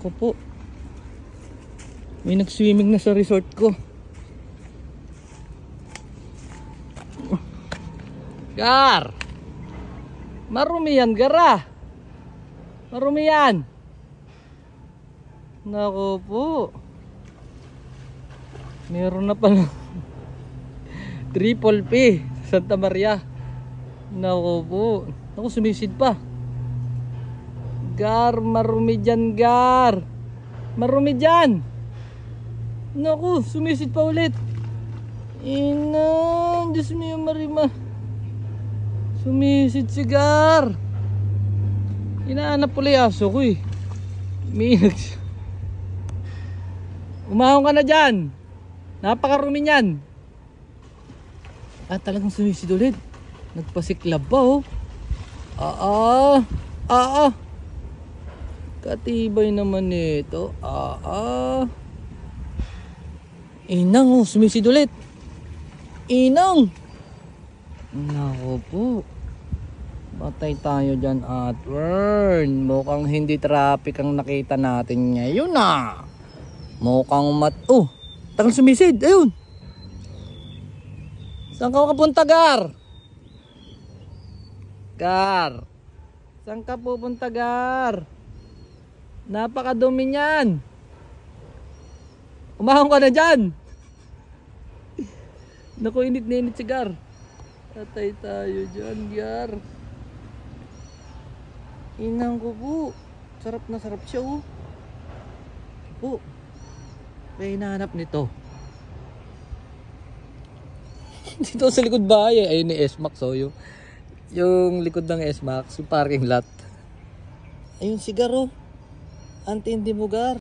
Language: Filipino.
Naku po. May nag-swimming na sa resort ko. Gar! Marumi yan, Gara! Marumi yan! Naku po. Meron na pala Triple P Santa Maria. Naku po. Naku, sumisid pa. Gar, marumi dyan, Gar. Marumi dyan. Naku, sumisid pa ulit. Ina, Diyos mo yung marima. Sumisid si Gar. Inaanap pala yung aso ko eh. Minags. Umahon ka na dyan. Napakarumi niyan. Talagang sumisid ulit. Nagpasiklab pa oh. Katibay naman nito. Inang oh, sumisid ulit. Inang. Naku po. Patay tayo dyan, Atwern. Mukhang hindi traffic ang nakita natin ngayon ah. Mukhang tangang sumisid. Ayun. Saan ka kapunta, Gar? Gar. Saan ka pupunta, Gar? Napakadumi niyan. Umahon ka na dyan. Naku, init na init si Gar. Tatay tayo dyan, Gar. Inang ko po. Sarap na sarap siya oh. Po. May hinahanap nito. Dito sa likod bahay ayun ni S-Max oh. Yung likod ng S-Max, yung parking lot. Ayun si Gar oh. Antindi mo, Gar.